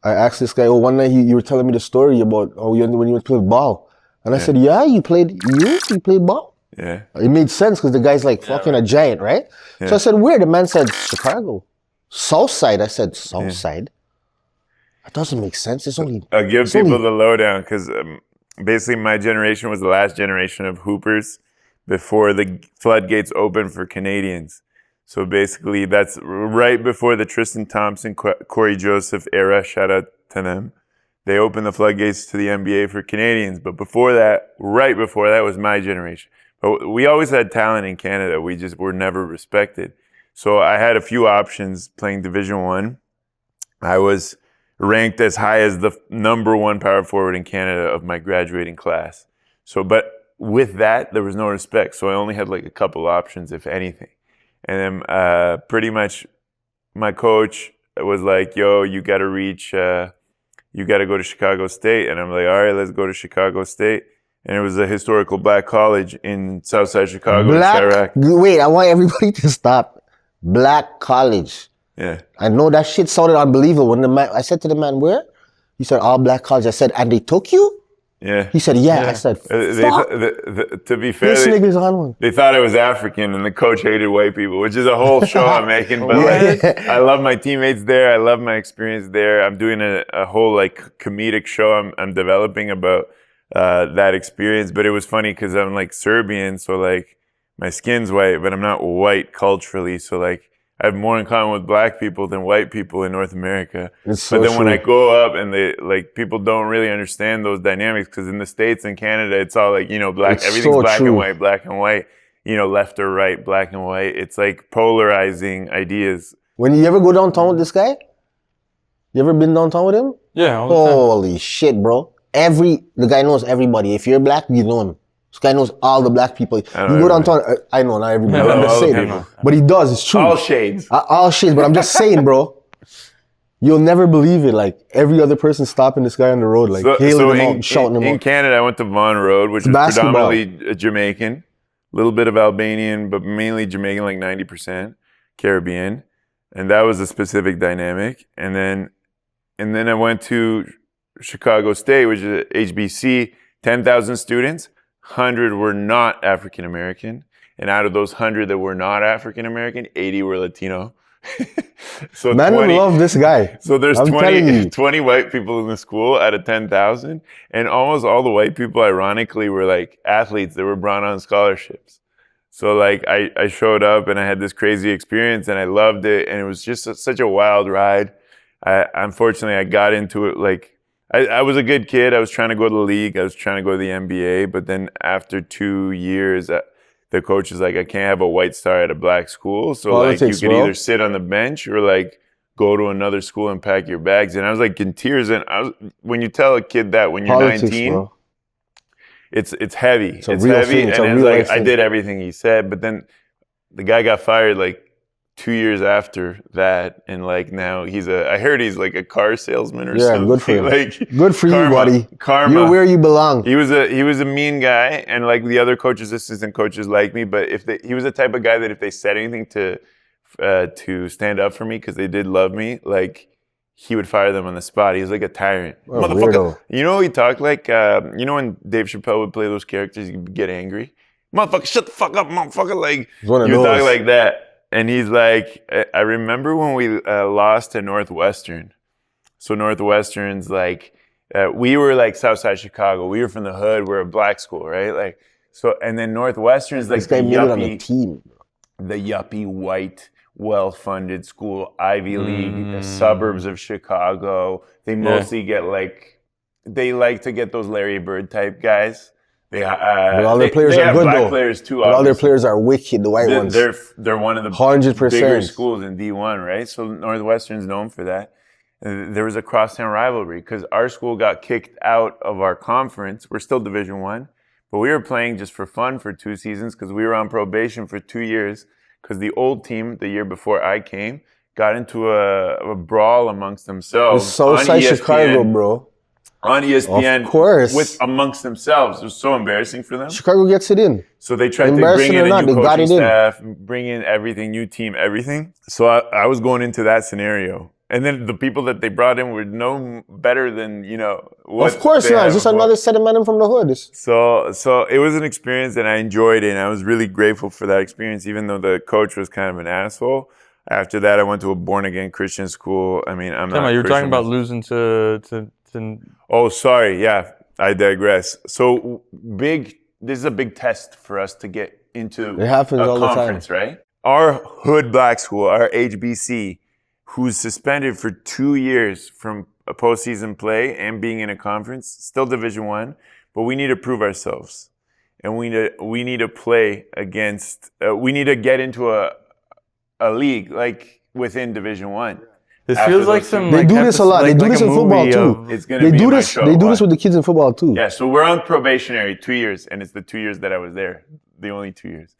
I asked this guy, one night you were telling me the story about when you went to play ball. And I said, yeah, you played ball? Yeah. It made sense because the guy's like fucking a giant, right? Yeah. So I said, where? The man said, Chicago. Southside. I said, Southside? That doesn't make sense. I'll give people the lowdown because basically my generation was the last generation of hoopers before the floodgates opened for Canadians. So basically that's right before the Tristan Thompson, Corey Joseph era, shout out to them. They opened the floodgates to the NBA for Canadians. But before that, right before that was my generation. But we always had talent in Canada. We just were never respected. So I had a few options playing Division I. I was ranked as high as the #1 power forward in Canada of my graduating class. So, but with that, there was no respect. So I only had like a couple options, if anything. And then pretty much my coach was like, yo, you got to reach... you got to go to Chicago State. And I'm like, all right, let's go to Chicago State. And it was a historical black college in Southside Chicago. Wait, I want everybody to stop. Black college. Yeah. I know that shit sounded unbelievable. When I said to the man, where? He said, all black college. I said, and they took you? Yeah. He said, yeah. I said, fuck. To be fair, this nigga's on one. They thought I was African and the coach hated white people, which is a whole show I'm making. But like, I love my teammates there. I love my experience there. I'm doing a whole like comedic show I'm developing about that experience. But it was funny because I'm like Serbian. So like my skin's white, but I'm not white culturally. So like I have more in common with black people than white people in North America. But then when I go up and people don't really understand those dynamics because in the States and Canada, it's all like, everything's black and white, left or right, black and white. It's like polarizing ideas. When you ever go downtown with this guy? You ever been downtown with him? Yeah. Holy shit, bro. The guy knows everybody. If you're black, you know him. This guy knows all the black people. You go downtown, I know, not everybody. I'm just saying. But he does, it's true. All shades. All shades, but I'm just saying, bro. You'll never believe it. Like, every other person stopping this guy on the road, like, hailing him out, shouting him out. In Canada, I went to Vaughan Road, which is predominantly Jamaican. A little bit of Albanian, but mainly Jamaican, like 90%. Caribbean. And that was a specific dynamic. And then I went to Chicago State, which is HBC, 10,000 students. 100 were not African American, and out of those 100 that were not African American, 80 were Latino. So man, we love this guy. So there's 20 white people in the school out of 10,000, and almost all the white people, ironically, were like athletes that were brought on scholarships. So like I showed up and I had this crazy experience and I loved it, and it was just such a wild ride. Unfortunately, I got into it like. I was a good kid. I was trying to go to the league. I was trying to go to the NBA. But then after 2 years, the coach is like, I can't have a white star at a black school. So like you could either sit on the bench or like go to another school and pack your bags. And I was like in tears. And when you tell a kid that when you're 19, bro. It's heavy. It's heavy. And it's like I did everything he said. But then the guy got fired like 2 years after that, and like now I heard he's like a car salesman or something. Yeah, good for you. Like, good for you, buddy. Karma. You're where you belong. He was a mean guy, and like the other coaches, assistant coaches like me, but he was the type of guy that if they said anything to stand up for me because they did love me, like he would fire them on the spot. He was like a tyrant. Motherfucker. Weirdo. He talked like when Dave Chappelle would play those characters, he'd get angry. Motherfucker, shut the fuck up, motherfucker. Like he would talk like that. And he's like, I remember when we lost to Northwestern. So Northwestern's like, we were like Southside Chicago. We were from the hood. We're a black school, right? Like, so, and then Northwestern's like the yuppie white, well-funded school, Ivy League, suburbs of Chicago. They mostly get they like to get those Larry Bird type guys. But all their players are good though. Players too, but all their players are wicked, the white ones. They're one of the 100% bigger schools in D1, right? So Northwestern's known for that. There was a crosstown rivalry because our school got kicked out of our conference. We're still Division I, but we were playing just for fun for 2 seasons because we were on probation for 2 years because the old team, the year before I came, got into a brawl amongst themselves. It's Southside Chicago, bro. On ESPN, of course, amongst themselves. It was so embarrassing for them. Chicago gets it in. So they tried to bring in a new coaching staff, bring in everything, new team, everything. So I was going into that scenario, And then the people that they brought in were no better than, what of course not. It's just another set of men from the hood. So it was an experience, and I enjoyed it, and I was really grateful for that experience, even though the coach was kind of an asshole. After that, I went to a born-again Christian school. I mean, I'm not You're talking about losing to... Oh, sorry. Yeah, I digress. So this is a big test for us to get into it happens a all conference, the time. right? Our hood black school, our HBC, who's suspended for 2 years from a postseason play and being in a conference, still Division I, but we need to prove ourselves. And we need to play against, we need to get into a league like within Division I. This feels like some. They do this a lot. They do this in football too. It's gonna be my show. They do this with the kids in football too. Yeah, so we're on probationary 2 years, and it's the 2 years that I was there, the only 2 years.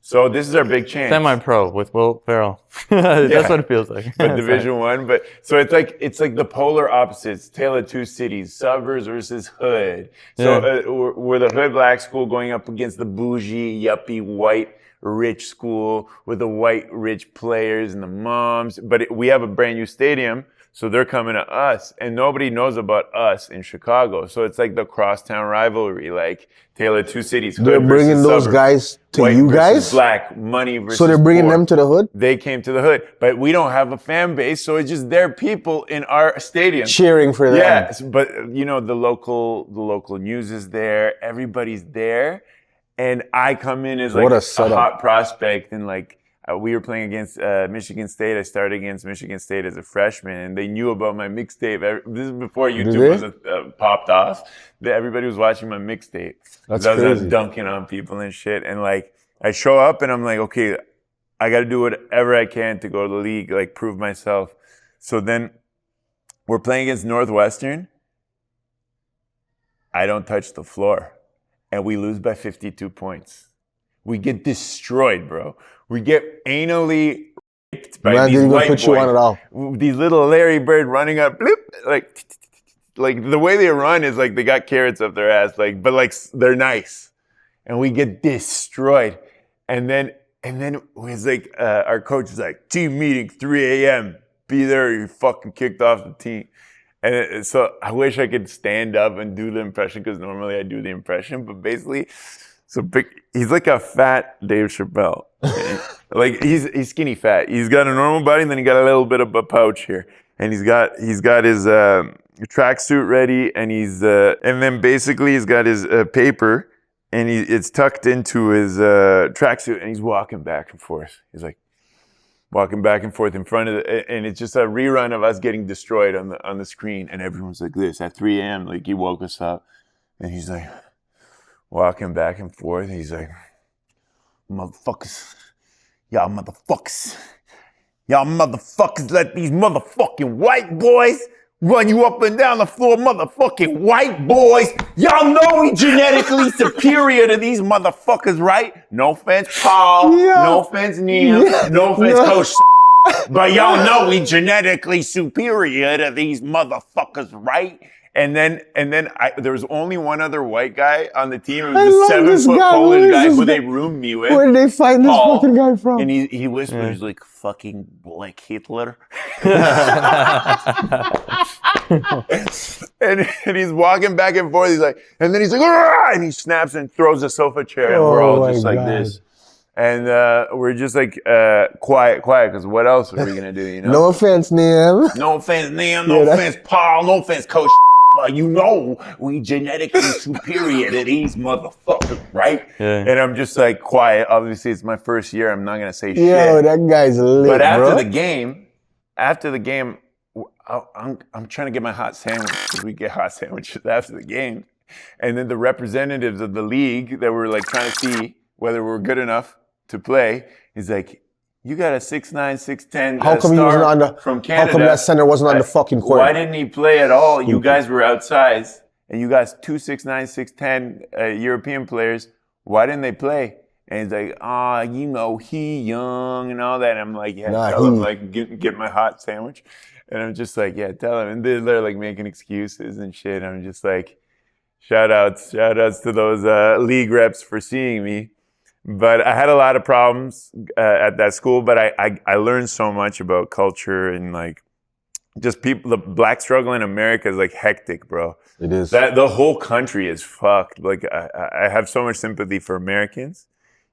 So this is our big chance. Semi-pro with Will Ferrell. That's what it feels like. But Division I, but so it's like the polar opposites, tale of two cities, suburbs versus hood. So we're the hood black school going up against the bougie, yuppie, white, rich school with the white, rich players and the moms. But we have a brand new stadium, so they're coming to us, and nobody knows about us in Chicago. So it's like the crosstown rivalry, like tale of two cities. They're bringing those guys to you guys? Black, money versus so they're bringing poor. them to the hood? They came to the hood, but we don't have a fan base, so it's just their people in our stadium. Cheering for them. Yeah, but the local news is there. Everybody's there. And I come in as like a hot prospect, and like we were playing against Michigan State. I started against Michigan State as a freshman, and they knew about my mixtape. This is before YouTube was popped off. Everybody was watching my mixtape. That's crazy. I was dunking on people and shit. And like I show up, and I'm like, okay, I got to do whatever I can to go to the league, like prove myself. So then we're playing against Northwestern. I don't touch the floor. And we lose by 52 points. We get destroyed, bro. We get anally raped by these white boys. You on at all. These little Larry Bird running up, like the way they run is like they got carrots up their ass, but they're nice. And we get destroyed. And then it was like our coach was like, team meeting 3 a.m. Be there or you're fucking kicked off the team. And so I wish I could stand up and do the impression, because normally I do the impression, but basically, he's like a fat Dave Chappelle. Like he's skinny fat. He's got a normal body, and then he got a little bit of a pouch here, and he's got his tracksuit ready, and and then basically he's got his paper, and it's tucked into his tracksuit, and he's walking back and forth. He's like, walking back and forth in front of and it's just a rerun of us getting destroyed on the screen, and everyone's like this at 3 a.m. Like he woke us up, and he's like walking back and forth. And he's like, motherfuckers, y'all motherfuckers, let these motherfucking white boys run you up and down the floor, motherfucking white boys. Y'all know we genetically superior to these motherfuckers, right? No offense, Paul. Yeah. No offense, Neil. Yeah. No offense, Coach. But y'all know we genetically superior to these motherfuckers, right? And then there was only one other white guy on the team. It was a 7-foot Polish guy who they roomed me with. Where did they find this fucking guy from? And he whispers like, fucking like Hitler. and he's walking back and forth. He's like, and then he's like, Argh! And he snaps and throws a sofa chair, and we're all just like this. And we're just like quiet, because what else are we gonna do? No offense, Neem. No offense, Neem. No offense, Paul. No offense, Coach. You know we genetically superior to these motherfuckers, right? Yeah. And I'm just like quiet. Obviously, it's my first year. I'm not gonna say shit. Yo, that guy's lit, But after bro. the game, I'm trying to get my hot sandwich, because we get hot sandwiches after the game. And then the representatives of the league that were like trying to see whether we're good enough to play is like, you got a 6'9", 6'10" How come he wasn't on the, from Canada. How come that center wasn't on the fucking court? Why didn't he play at all? You guys were outside, and you guys 2 6'9", 6'10" European players. Why didn't they play? And he's like, he young and all that. And I'm like, tell him, like, get my hot sandwich. And I'm just like, yeah, tell him. And they're like making excuses and shit. I'm just like, shout outs to those league reps for seeing me. But I had a lot of problems at that school, but I learned so much about culture and like just people, the black struggle in America is like hectic, bro. It is. That the whole country is fucked. Like I have so much sympathy for Americans.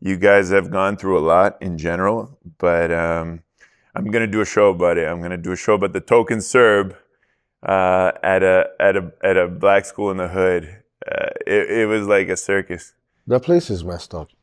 You guys have gone through a lot in general, but I'm gonna do a show about it. I'm gonna do a show about the token Serb at a black school in the hood. It was like a circus. That place is messed up.